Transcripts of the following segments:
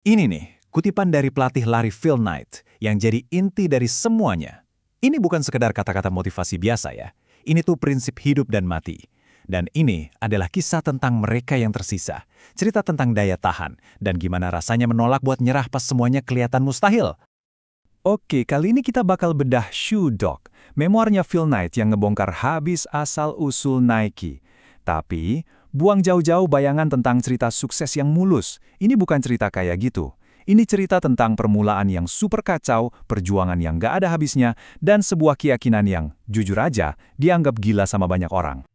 Ini nih, kutipan dari pelatih lari Phil Knight yang jadi inti dari semuanya. Ini bukan sekedar kata-kata motivasi biasa ya. Ini tuh prinsip hidup dan mati. Dan ini adalah kisah tentang mereka yang tersisa. Cerita tentang daya tahan dan gimana rasanya menolak buat nyerah pas semuanya kelihatan mustahil. Oke, kali ini kita bakal bedah Shoe Dog, memoarnya Phil Knight yang ngebongkar habis asal-usul Nike. Tapi, buang jauh-jauh bayangan tentang cerita sukses yang mulus. Ini bukan cerita kayak gitu. Ini cerita tentang permulaan yang super kacau, perjuangan yang gak ada habisnya, dan sebuah keyakinan yang, jujur aja, dianggap gila sama banyak orang.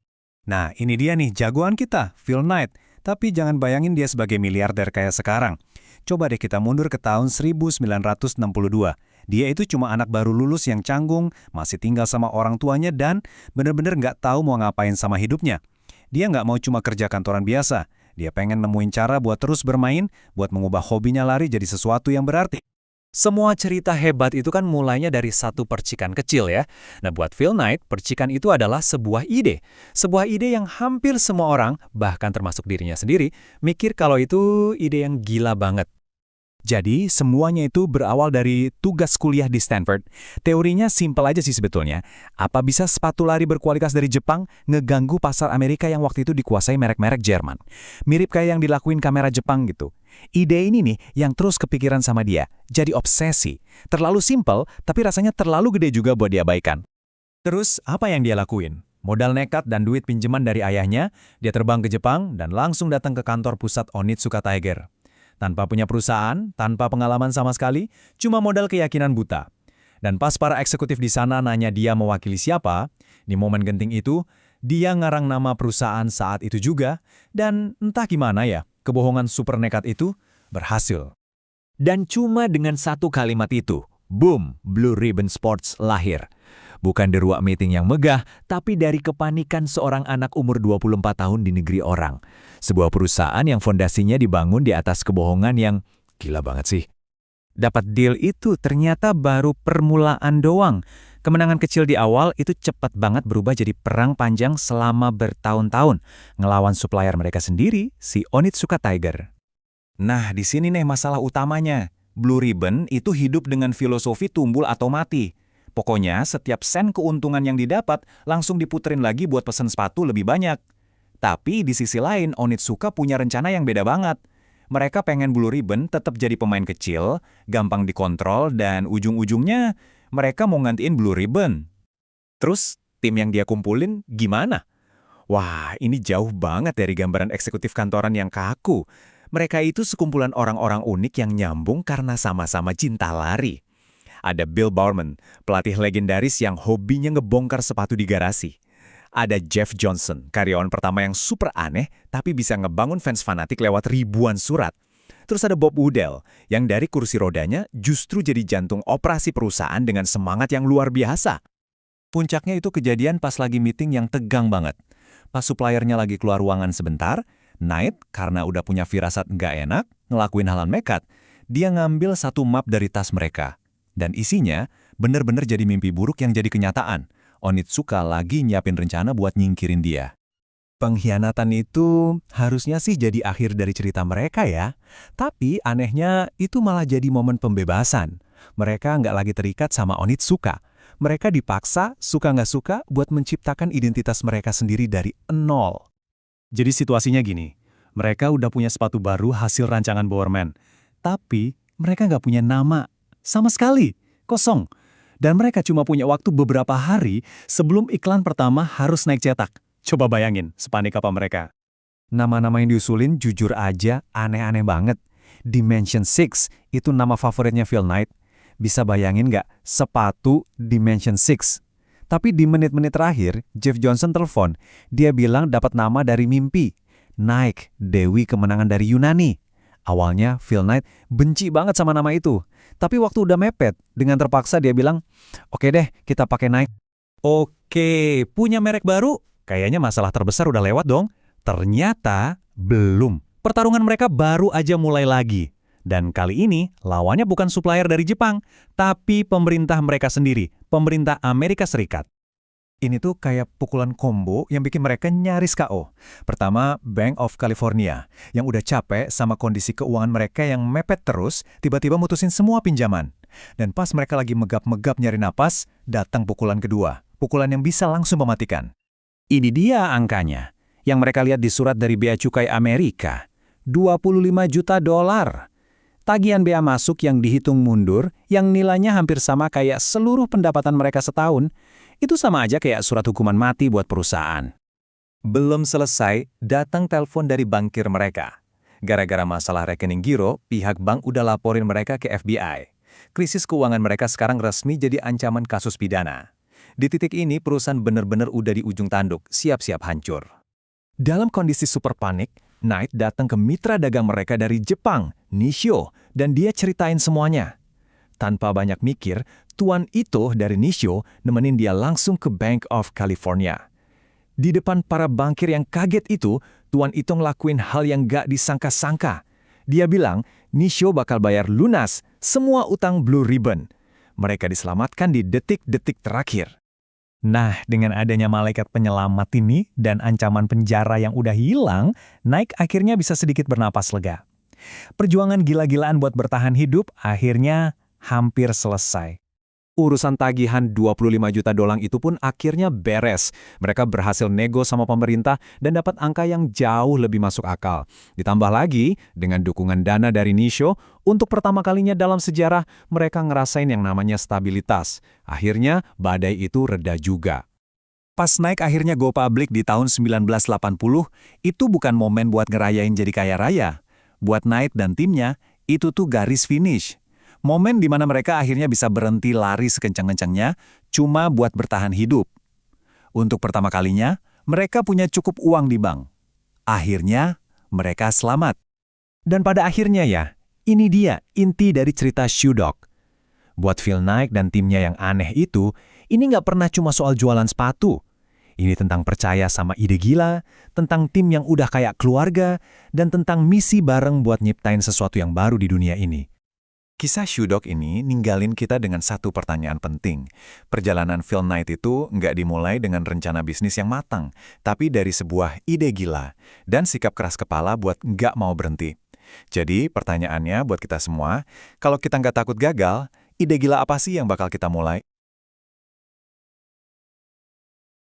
Nah, ini dia nih jagoan kita, Phil Knight. Tapi jangan bayangin dia sebagai miliarder kayak sekarang. Coba deh kita mundur ke tahun 1962. Dia itu cuma anak baru lulus yang canggung, masih tinggal sama orang tuanya dan bener-bener nggak tahu mau ngapain sama hidupnya. Dia nggak mau cuma kerja kantoran biasa. Dia pengen nemuin cara buat terus bermain, buat mengubah hobinya lari jadi sesuatu yang berarti. Semua cerita hebat itu kan mulainya dari satu percikan kecil ya. Nah buat Phil Knight, percikan itu adalah sebuah ide. Sebuah ide yang hampir semua orang, bahkan termasuk dirinya sendiri, mikir kalau itu ide yang gila banget. Jadi, semuanya itu berawal dari tugas kuliah di Stanford. Teorinya simpel aja sih sebetulnya. Apa bisa sepatu lari berkualitas dari Jepang ngeganggu pasar Amerika yang waktu itu dikuasai merek-merek Jerman? Mirip kayak yang dilakuin kamera Jepang gitu. Ide ini nih yang terus kepikiran sama dia. Jadi obsesi. Terlalu simpel, tapi rasanya terlalu gede juga buat diabaikan. Terus, apa yang dia lakuin? Modal nekat dan duit pinjaman dari ayahnya, dia terbang ke Jepang dan langsung datang ke kantor pusat Onitsuka Tiger. Tanpa punya perusahaan, tanpa pengalaman sama sekali, cuma modal keyakinan buta. Dan pas para eksekutif di sana nanya dia mewakili siapa, di momen genting itu, dia ngarang nama perusahaan saat itu juga, dan entah gimana ya, kebohongan super nekat itu berhasil. Dan cuma dengan satu kalimat itu, boom, Blue Ribbon Sports lahir. Bukan di ruang meeting yang megah, tapi dari kepanikan seorang anak umur 24 tahun di negeri orang. Sebuah perusahaan yang fondasinya dibangun di atas kebohongan yang gila banget sih. Dapat deal itu ternyata baru permulaan doang. Kemenangan kecil di awal itu cepat banget berubah jadi perang panjang selama bertahun-tahun. Ngelawan supplier mereka sendiri, si Onitsuka Tiger. Nah, di sini nih masalah utamanya. Blue Ribbon itu hidup dengan filosofi tumbul atau mati. Pokoknya setiap sen keuntungan yang didapat langsung diputerin lagi buat pesen sepatu lebih banyak. Tapi di sisi lain Onitsuka punya rencana yang beda banget. Mereka pengen Blue Ribbon tetap jadi pemain kecil, gampang dikontrol, dan ujung-ujungnya mereka mau gantiin Blue Ribbon. Terus tim yang dia kumpulin gimana? Wah, ini jauh banget dari gambaran eksekutif kantoran yang kaku. Mereka itu sekumpulan orang-orang unik yang nyambung karena sama-sama cinta lari. Ada Bill Bowerman, pelatih legendaris yang hobinya ngebongkar sepatu di garasi. Ada Jeff Johnson, karyawan pertama yang super aneh, tapi bisa ngebangun fans fanatik lewat ribuan surat. Terus ada Bob Woodell, yang dari kursi rodanya justru jadi jantung operasi perusahaan dengan semangat yang luar biasa. Puncaknya itu kejadian pas lagi meeting yang tegang banget. Pas suppliernya lagi keluar ruangan sebentar, Knight, karena udah punya firasat nggak enak, ngelakuin hal nekat, dia ngambil satu map dari tas mereka. Dan isinya bener-bener jadi mimpi buruk yang jadi kenyataan. Onitsuka lagi nyiapin rencana buat nyingkirin dia. Pengkhianatan itu harusnya sih jadi akhir dari cerita mereka ya. Tapi anehnya itu malah jadi momen pembebasan. Mereka nggak lagi terikat sama Onitsuka. Mereka dipaksa, suka nggak suka, buat menciptakan identitas mereka sendiri dari nol. Jadi situasinya gini, mereka udah punya sepatu baru hasil rancangan Bowerman. Tapi mereka nggak punya nama. Sama sekali, kosong. Dan mereka cuma punya waktu beberapa hari sebelum iklan pertama harus naik cetak. Coba bayangin, sepanik apa mereka. Nama-nama yang diusulin jujur aja aneh-aneh banget. Dimension 6 itu nama favoritnya Phil Knight. Bisa bayangin nggak, sepatu Dimension 6. Tapi di menit-menit terakhir, Jeff Johnson telepon. Dia bilang dapat nama dari mimpi. Nike, Dewi kemenangan dari Yunani. Awalnya Phil Knight benci banget sama nama itu. Tapi waktu udah mepet, dengan terpaksa dia bilang, oke deh, kita pakai Nike. Oke, punya merek baru? Kayaknya masalah terbesar udah lewat dong. Ternyata belum. Pertarungan mereka baru aja mulai lagi. Dan kali ini lawannya bukan supplier dari Jepang, tapi pemerintah mereka sendiri, pemerintah Amerika Serikat. Ini tuh kayak pukulan combo yang bikin mereka nyaris KO. Pertama, Bank of California, yang udah capek sama kondisi keuangan mereka yang mepet terus, tiba-tiba mutusin semua pinjaman. Dan pas mereka lagi megap-megap nyari napas, datang pukulan kedua. Pukulan yang bisa langsung mematikan. Ini dia angkanya, yang mereka lihat di surat dari Bea Cukai Amerika. 25 juta dolar. Tagihan bea masuk yang dihitung mundur, yang nilainya hampir sama kayak seluruh pendapatan mereka setahun, itu sama aja kayak surat hukuman mati buat perusahaan. Belum selesai, datang telepon dari bankir mereka. Gara-gara masalah rekening giro, pihak bank udah laporin mereka ke FBI. Krisis keuangan mereka sekarang resmi jadi ancaman kasus pidana. Di titik ini, perusahaan benar-benar udah di ujung tanduk, siap-siap hancur. Dalam kondisi super panik, Knight datang ke mitra dagang mereka dari Jepang, Nissho, dan dia ceritain semuanya. Tanpa banyak mikir, Tuan Ito dari Nissho nemenin dia langsung ke Bank of California. Di depan para bankir yang kaget itu, Tuan Ito ngelakuin hal yang gak disangka-sangka. Dia bilang, Nissho bakal bayar lunas semua utang Blue Ribbon. Mereka diselamatkan di detik-detik terakhir. Nah, dengan adanya malaikat penyelamat ini dan ancaman penjara yang udah hilang, Nike akhirnya bisa sedikit bernapas lega. Perjuangan gila-gilaan buat bertahan hidup akhirnya hampir selesai. Urusan tagihan 25 juta dolar itu pun akhirnya beres. Mereka berhasil nego sama pemerintah dan dapat angka yang jauh lebih masuk akal. Ditambah lagi, dengan dukungan dana dari Nissho, untuk pertama kalinya dalam sejarah, mereka ngerasain yang namanya stabilitas. Akhirnya, badai itu reda juga. Pas Nike akhirnya go public di tahun 1980, itu bukan momen buat ngerayain jadi kaya raya. Buat Knight dan timnya, itu tuh garis finish. Momen di mana mereka akhirnya bisa berhenti lari sekencang-kencangnya cuma buat bertahan hidup. Untuk pertama kalinya, mereka punya cukup uang di bank. Akhirnya, mereka selamat. Dan pada akhirnya ya, ini dia inti dari cerita Shoe Dog. Buat Phil Knight dan timnya yang aneh itu, ini nggak pernah cuma soal jualan sepatu. Ini tentang percaya sama ide gila, tentang tim yang udah kayak keluarga, dan tentang misi bareng buat nyiptain sesuatu yang baru di dunia ini. Kisah Shoe Dog ini ninggalin kita dengan satu pertanyaan penting. Perjalanan Phil Knight itu nggak dimulai dengan rencana bisnis yang matang, tapi dari sebuah ide gila dan sikap keras kepala buat nggak mau berhenti. Jadi pertanyaannya buat kita semua, kalau kita nggak takut gagal, ide gila apa sih yang bakal kita mulai?